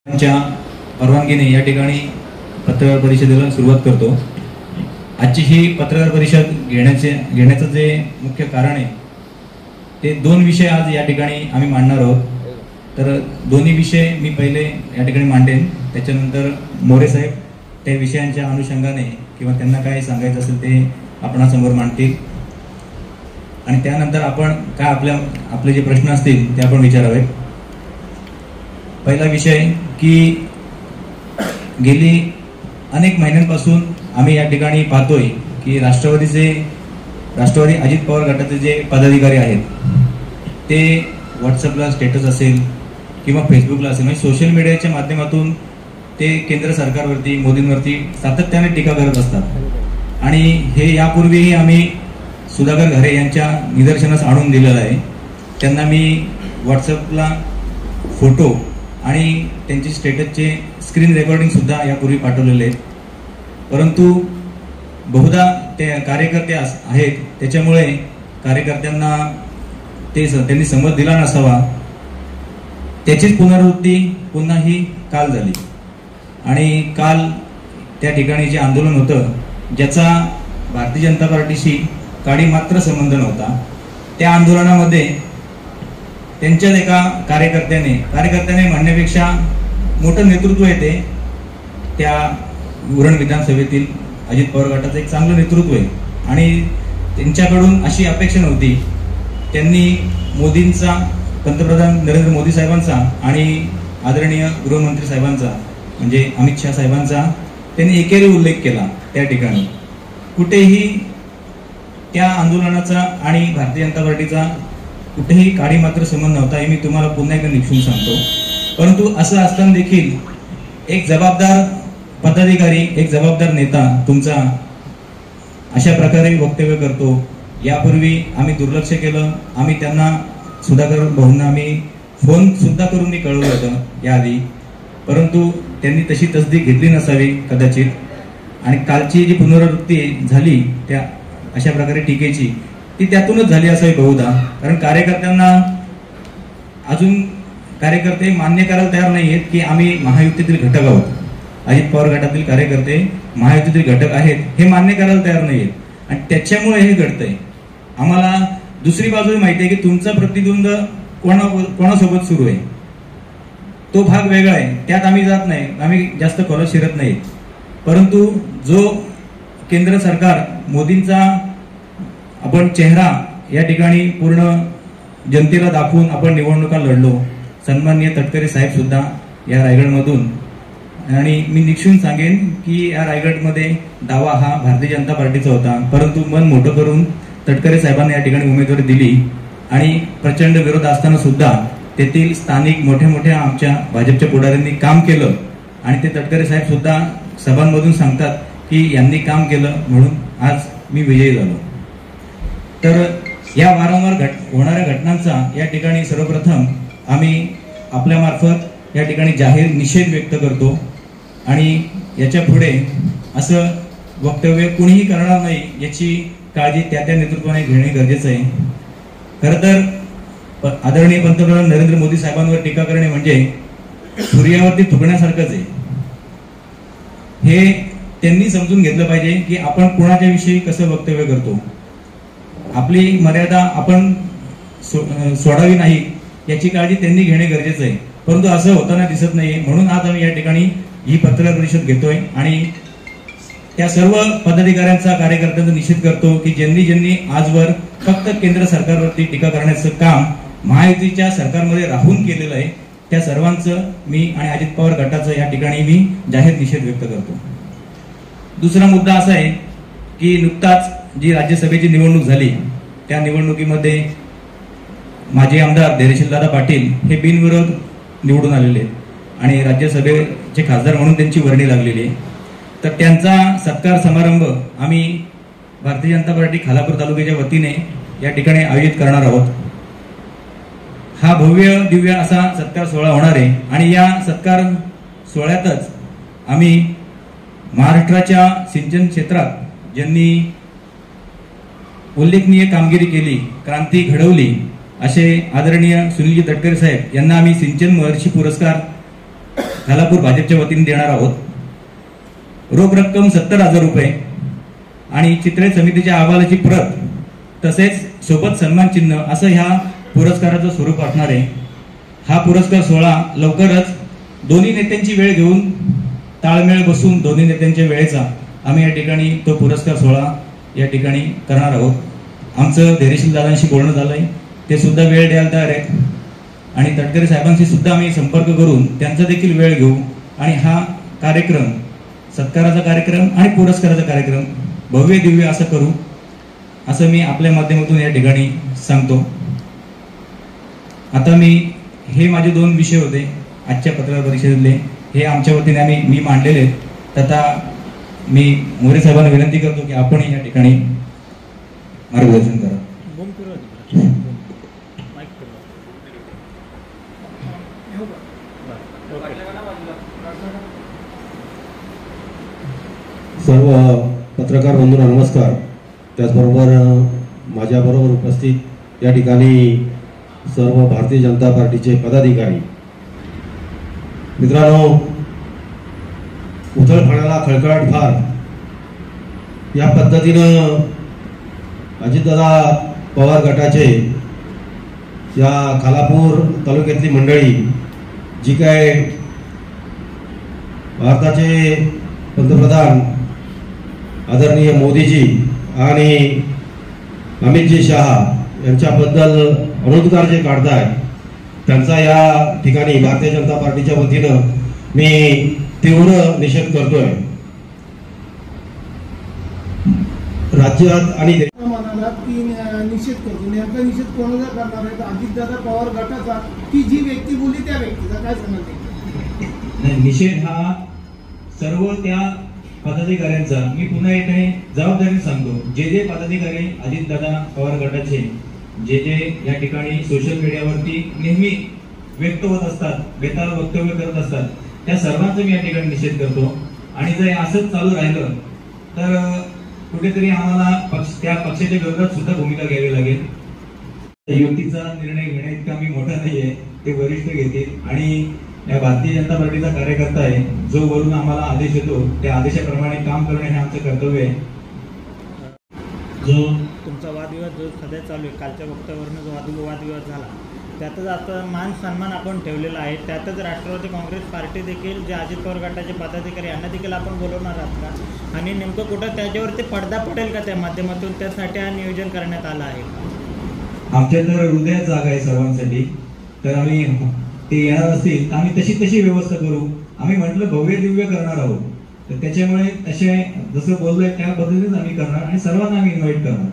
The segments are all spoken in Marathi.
च्या परवानगीने या ठिकाणी पत्रकार परिषदेला सुरुवात करतो। आजची ही पत्रकार परिषद घेण्याचं जे मुख्य कारण आहे ते दोन विषय आज या ठिकाणी आम्ही मांडणार आहोत। तर दोन्ही विषय मी पहिले या ठिकाणी मांडेन, त्याच्यानंतर मोरे साहेब त्या विषयांच्या अनुषंगाने किंवा त्यांना काय सांगायचं असेल ते आपणासमोर मांडतील आणि त्यानंतर आपण काय आपले जे प्रश्न असतील ते आपण विचारावे। पहिला विषय की गेली अनेक महिन्यांपासून आम्ही या ठिकाणी पाहतोय की राष्ट्रवादी अजित पवार गटाचे जे पदाधिकारी आहेत ते व्हॉट्सअपला स्टेटस असेल किंवा फेसबुकला असेल म्हणजे सोशल मीडियाच्या माध्यमातून ते केंद्र सरकारवरती मोदींवरती सातत्याने टीका करत असतात आणि हे यापूर्वीही आम्ही सुधाकर घरे यांच्या निदर्शनास आणून दिलेलं आहे। त्यांना मी व्हॉट्सअपला फोटो आणि त्यांची स्टेटसचे स्क्रीन रेकॉर्डिंग सुद्धा यापूर्वी पाठवलेले आहेत, परंतु बहुधा ते कार्यकर्ते आहेत त्याच्यामुळे कार्यकर्त्यांना त्यांनी समज दिला नसावा, त्याचीच पुनरावृत्ती पुन्हा ही काल झाली आणि काल त्या ठिकाणी जे आंदोलन होतं ज्याचा भारतीय जनता पार्टीशी काडी मात्र संबंध नव्हता, त्या आंदोलनामध्ये त्यांच्याच एका कार्यकर्त्याने म्हणण्यापेक्षा मोठं नेतृत्व येते त्या उरण विधानसभेतील अजित पवार गटाचं एक चांगलं नेतृत्व आहे आणि त्यांच्याकडून अशी अपेक्षा नव्हती। त्यांनी मोदींचा, पंतप्रधान नरेंद्र मोदी साहेबांचा आणि आदरणीय गृहमंत्री साहेबांचा म्हणजे अमित शाह साहेबांचा त्यांनी एकेरी उल्लेख केला। त्या ठिकाणी कुठेही त्या आंदोलनाचा आणि भारतीय जनता पार्टीचा कुठेही काडी मात्र संबंध नव्हता, हे मी तुम्हाला पुन्हा एकदा निक्षून सांगतो। परंतु असं असताना देखील एक जबाबदार पदाधिकारी, एक जबाबदार नेता तुमचा अशा प्रकारे वक्तव्य करतो। यापूर्वी आम्ही दुर्लक्ष केलं, आम्ही त्यांना सुधाकर भाऊंना आम्ही फोन सुद्धा करून मी कळवलं होतं याआधी, परंतु त्यांनी तशी तसदीक घेतली नसावी कदाचित आणि कालची जी पुनरावृत्ती झाली त्या अशा प्रकारे टीकेची ती त्यातूनच झाली असावी बहुधा, कारण कार्यकर्ते मान्य करायला तयार नाहीयेत की आम्ही महायुतीतील घटक आहोत। अजित पवार गटातील कार्यकर्ते महायुतीतील घटक आहेत हे मान्य करायला तयार नाहीयेत आणि त्याच्यामुळे हे घडतंय। आम्हाला दुसरी बाजू माहिती आहे की तुमचा प्रतिद्वंद कोणासोबत सुरू आहे, तो भाग वेगळा आहे, त्यात आम्ही जात नाही, आम्ही जास्त खोलात शिरत नाही, परंतु जो केंद्र सरकार मोदींचा आपण चेहरा या ठिकाणी पूर्ण जनतेला दाखवून आपण निवडणुका लढलो, सन्माननीय तटकरे साहेब सुद्धा या रायगडमधून, आणि मी निक्षून सांगेन की या रायगडमध्ये दावा हा भारतीय जनता पार्टीचा होता, परंतु मन मोठं करून तटकरे साहेबांना या ठिकाणी उमेदवारी दिली आणि प्रचंड विरोध असताना सुद्धा तेथील स्थानिक मोठ्या आमच्या भाजपच्या पुढाऱ्यांनी काम केलं आणि ते तटकरे साहेब सुद्धा सभांमधून सांगतात की यांनी काम केलं म्हणून आज मी विजयी झालो। तर या वारंवार होणाऱ्या घटनांचा या ठिकाणी सर्वप्रथम आम्ही आपल्या मार्फत या ठिकाणी जाहीर निषेध व्यक्त करतो आणि याच्या पुढे असं वक्तव्य कुणीही करणार नाही याची काळजी त्या नेतृत्वाने घेणे गरजेचं आहे। खरं तर आदरणीय पंतप्रधान नरेंद्र मोदी साहेबांवर टीका करणे म्हणजे सूर्यावरती थुकण्यासारखंच आहे। हे त्यांनी समजून घेतलं पाहिजे की आपण कोणाच्या विषयी कसं वक्तव्य करतो, आपली मर्यादा आपण सोडावी नाही याची काळजी त्यांनी घेणे गरजेचं आहे, परंतु असं होताना दिसत नाही। म्हणून आज आम्ही या ठिकाणी ही पत्रकार परिषद घेतोय आणि त्या सर्व पदाधिकाऱ्यांचा, कार्यकर्त्यांचा निषेध करतो की ज्यांनी आजवर फक्त केंद्र सरकारवरती टीका करण्याचं काम महायुतीच्या सरकारमध्ये राहून केलेलं आहे, त्या सर्वांचं मी आणि अजित पवार गटाचं या ठिकाणी मी जाहीर निषेध व्यक्त करतो। दुसरा मुद्दा असा आहे की नुकताच जी राज्यसभेची निवडणूक झाली त्या निवडणुकीमध्ये माजी आमदार धैर्यशीलदादा पाटील हे बिनविरोध निवडून आलेले आहेत आणि राज्यसभेचे खासदार म्हणून त्यांची वर्णी लागलेली आहे। तर त्यांचा सत्कार समारंभ आम्ही भारतीय जनता पार्टी खालापूर तालुक्याच्या वतीने या ठिकाणी आयोजित करणार आहोत। हा भव्य दिव्य असा सत्कार सोहळा होणार आहे आणि या सत्कार सोहळ्यातच आम्ही महाराष्ट्राच्या सिंचन क्षेत्रात ज्यांनी उल्लेखनीय कामगिरी केली, क्रांती घडवली असे आदरणीय सुनीलजी तटकरे साहेब यांना आम्ही सिंचन महर्षी पुरस्कार खालापूर भाजपच्या वतीने देणार आहोत. रोख रक्कम 70,000 रुपये आणि चित्रे समितीच्या अहवालाची प्रत तसेच सोबत सन्मान चिन्ह असं ह्या पुरस्काराचं स्वरूप असणार आहे. हा पुरस्कार सोहळा लवकरच दोन्ही नेत्यांची वेळ घेऊन ताळमेळ बसून दोन्ही नेत्यांच्या वेळेचा आम्ही या ठिकाणी तो पुरस्कार सोहळा या ठिकाणी करणार आहोत. आमचं धैर्यशील दादांशी बोलणं झालंय, ते सुद्धा वेळ द्यायला तयार आहेत आणि तटकरे साहेबांशी सुद्धा आम्ही संपर्क करून त्यांचा देखील वेळ घेऊ आणि हा कार्यक्रम सत्काराचा कार्यक्रम आणि पुरस्काराचा कार्यक्रम भव्य दिव्य असं करू असं मी आपल्या माध्यमातून या ठिकाणी सांगतो. आता हे माझे 2 विषय होते आजच्या पत्रकार परिषदेतले, हे आमच्या वतीने मी मांडलेले आहेत. तथा मी मोरे साहेबांना विनंती करतो की आपण या ठिकाणी मार्गदर्शन करा. सर्व पत्रकार बंधूंना नमस्कार. त्याचबरोबर माझ्याबरोबर उपस्थित या ठिकाणी सर्व भारतीय जनता पार्टीचे पदाधिकारी मित्रांनो, उथळपणाला खळखळाट फार या पद्धतीनं अजितदादा पवार गटाचे या खालापूर तालुक्यातली मंडळी जी काय भारताचे पंतप्रधान आदरणीय मोदीजी आणि अमितजी शहा यांच्याबद्दल अनुद्गार जे काढताय त्यांचा या ठिकाणी भारतीय जनता पार्टीच्या वतीनं मी तीव्र निषेध करतोय. राज्यात आणि निषेध करतो. नेमका निषेध कोणाचा करणार आहे? अजितदादा पवार गटाचा की जी व्यक्ती बोलली त्या व्यक्तीचा? काय सांगाल? निषेध हा सर्व त्या पदाधिकाऱ्यांचा मी पुन्हा एकदा जबाबदारी सांगतो. जे पदाधिकारी अजितदादा पवार गटाचे जे या ठिकाणी सोशल मीडियावरती नेहमी व्यक्त होत असतात, बेताल वक्तव्य करत असतात, त्या सर्वांचा मी या ठिकाणी निषेध करतो. आणि जर असंच चालू राहिलं तर कुठेतरी आम्हाला त्या पक्षाच्या विरोधात सुद्धा भूमिका घ्यावी लागेल. युतीचा निर्णय घेण्या इतका मी मोठा नाहीये, ते वरिष्ठ घेतील आणि या भारतीय जनता पार्टीचा कार्यकर्ता आहे, जो वरून आम्हाला आदेश येतो त्या आदेशाप्रमाणे काम करणे हे आमचं कर्तव्य आहे. जो तुमचा वादविवाद जो सध्या चालू आहे, कालच्या वक्तव्यावरून जो वादविवाद झाला त्यातच आता मान सन्मान आपण ठेवलेला आहे. त्यातच राष्ट्रवादी काँग्रेस पार्टी देखील जे अजित पवार गटाचे पदाधिकारी यांना देखील आपण बोलवणार आहात का? आणि नेमकं कुठं त्याच्यावरती पडदा पडेल का त्या माध्यमातून? त्यासाठी हा नियोजन करण्यात आलं आहे. आमच्या तर हृदयात जागा आहे सर्वांसाठी, तर आम्ही ते येणार असतील तर आम्ही तशी व्यवस्था करू. आम्ही म्हटलं भव्य दिव्य करणार आहोत, तर त्याच्यामुळे तसे जसं बोललोय त्या पद्धतीनेच आम्ही करणार आणि सर्वांना आम्ही इन्व्हाइट करणार.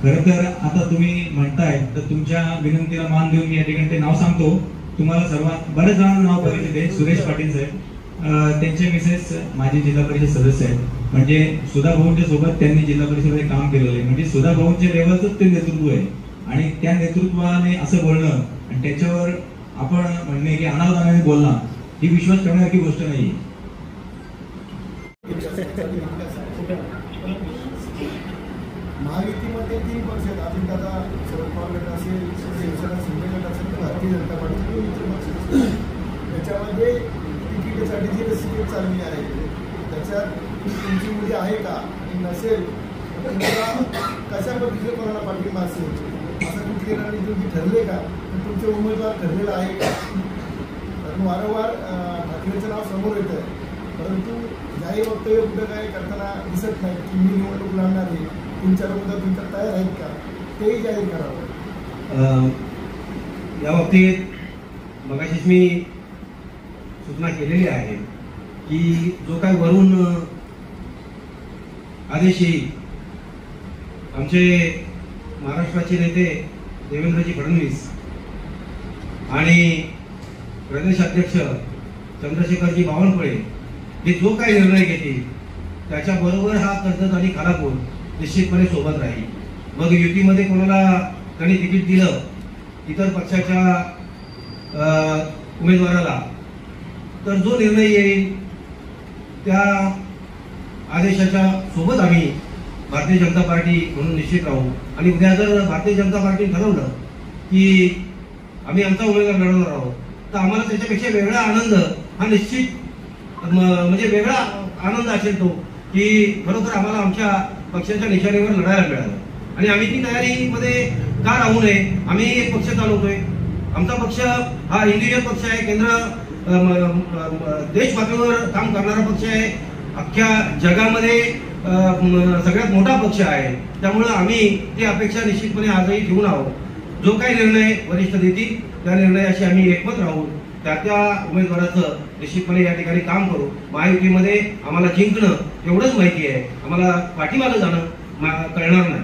खरं तर आता तुम्ही म्हणताय तर तुमच्या विनंतीला मान देऊन मी या ठिकाणी ते नाव सांगतो. तुम्हाला सर्वात बरेच जणांना नाव परिचित आहे. सुरेश पाटील साहेब, त्यांचे मिसेस माझे जिल्हा परिषद सदस्य आहेत. म्हणजे सुधा भाऊंच्या सोबत त्यांनी जिल्हा परिषदेमध्ये काम केलेलं आहे. म्हणजे सुधा भाऊंच्या लेवलच ते नेतृत्व आहे आणि त्या नेतृत्वाने असं बोलणं आणि त्याच्यावर आपण म्हणणे की अनावधानाने बोलणं ही विश्वास ठेवण्यासारखी गोष्ट नाही. महायुतीमध्ये 3 पक्ष आहेत. अजितदादा शरद पवार गट असेल, शिवसेना शिंदे गट असेल, भारतीय जनता पार्टी पक्ष. त्याच्यामध्ये तिकिटासाठी जी रस्सीखेच चालली आहे त्याच्यात तुमची मुली आहे का? नसेल तुम्हाला कशा पद्धतीने कोणाला पाठिंबा असेल असं तुमची रणनीती ठरले का? तुमचे उमेदवार ठरलेला आहे का? कारण वारंवार ठाकरेंचं नाव समोर येत आहे, परंतु जाहीर वक्तव्य कुठं काय करताना दिसत नाही की मी निवडणूक लढणार आहे. तुमच्या मुद्दा तुमच्या तयार आहेत का तेही जाहीर करावं. या बाबतीत मगाशीच मी सूचना केलेली आहे की जो काय वरून आदेश येईल, आमचे महाराष्ट्राचे नेते देवेंद्रजी फडणवीस आणि प्रदेशाध्यक्ष चंद्रशेखरजी बावनकुळे हे जो काही निर्णय घेतील त्याच्याबरोबर हा कर्जत आणि खालापूर निश्चितपणे सोबत राहील. मग युतीमध्ये कोणाला त्यांनी तिकीट दिलं इतर पक्षाच्या उमेदवाराला, तर जो निर्णय येईल त्या आदेशाच्या सोबत आम्ही भारतीय जनता पार्टी म्हणून निश्चित राहू. आणि उद्या जर भारतीय जनता पार्टीने ठरवलं की आम्ही आमचा उमेदवार लढवणार आहोत, तर आम्हाला त्याच्यापेक्षा वेगळा आनंद हा निश्चित म्हणजे वेगळा आनंद असेल तो, की खरोखर आम्हाला आमच्या पक्षाच्या निशाणीवर लढायला मिळालं. आणि आम्ही ती तयारीमध्ये का राहू नये. आम्ही एक पक्ष चालवतोय. आमचा पक्ष हा इंडिव्हिज्युअल पक्ष आहे, देश पातळीवर काम करणारा पक्ष आहे, अख्ख्या जगामध्ये सगळ्यात मोठा पक्ष आहे. त्यामुळे आम्ही ती अपेक्षा निश्चितपणे आजही ठेवून आहोत. जो काही निर्णय वरिष्ठ देतील त्या निर्णयाशी आम्ही एकमत राहून त्या उमेदवाराचं निश्चितपणे या ठिकाणी काम करू. महायुतीमध्ये आम्हाला जिंकणं एवढंच माहिती आहे, आम्हाला पाठीमागं जाणं कळणार नाही.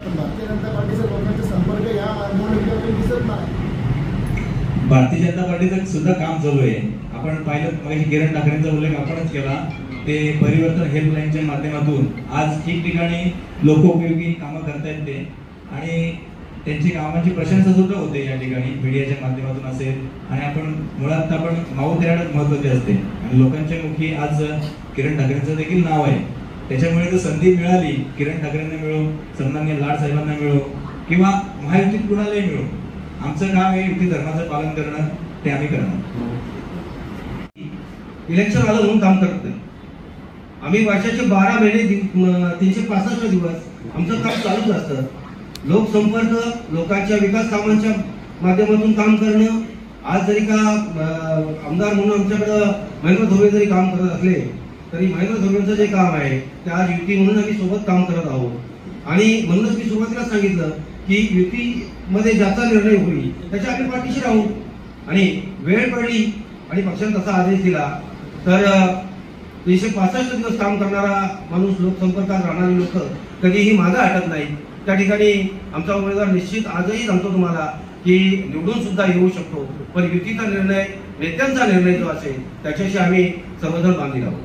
भारतीय जनता पार्टीचा लोकांचा संपर्क या निवडणुकीमध्ये दिसत नाही. भारतीय जनता पार्टीचं सुद्धा काम चालू आहे. आपण पाहिलं मग किरण ठाकरेंचा उल्लेख आपणच केला. ते परिवर्तन हेल्पलाईनच्या माध्यमातून आज ठिकठिकाणी लोकोपयोगी कामं करतायत ते, आणि त्यांची कामाची प्रशंसा सुद्धा होते या ठिकाणी मीडियाच्या माध्यमातून असेल. आणि आपण मुळात माऊथ यार्डच महत्वाचे असते, आणि लोकांच्या मुखी आज किरण ठाकरेंचं देखील नाव आहे. त्याच्यामुळे जर संधी मिळाली किरण ठाकरेंना मिळो, सन्माननीय लाड साहेबांना मिळो, किंवा महायुतीत कुणालाही मिळो, आमचं काम आहे युती धर्माचं पालन करणं, ते आम्ही करणार. इलेक्शन आलं म्हणून काम करत नाही. आम्ही वर्षाचे 12 महिने 365 दिवस आमचं काम चालूच असतं. लोकसंपर्क, लोकांच्या विकास कामांच्या माध्यमातून काम करणं. आज जरी का आमदार म्हणून आमच्याकडं महेंद्र धोबे जरी काम करत असले, तरी महेंद्र धोबेंचं जे काम आहे ते आज युती म्हणून आम्ही सोबत काम करत आहोत. आणि म्हणूनच मी सुरुवातीला सांगितलं की युतीमध्ये ज्याचा निर्णय होईल त्याच्या आम्ही पाठीशी राहू. आणि वेळ पडली आणि पक्षाने तसा आदेश दिला तर 365 दिवस काम करणारा माणूस, लोकसंपर्कात राहणारी लोक कधीही मागं हटत नाही. त्या ठिकाणी आमचा उमेदवार निश्चित आजही सांगतो तुम्हाला की निवडून सुद्धा येऊ शकतो. पण युतीचा निर्णय, नेत्यांचा निर्णय जो असेल त्याच्याशी आम्ही सर्वजण बांधील आहोत.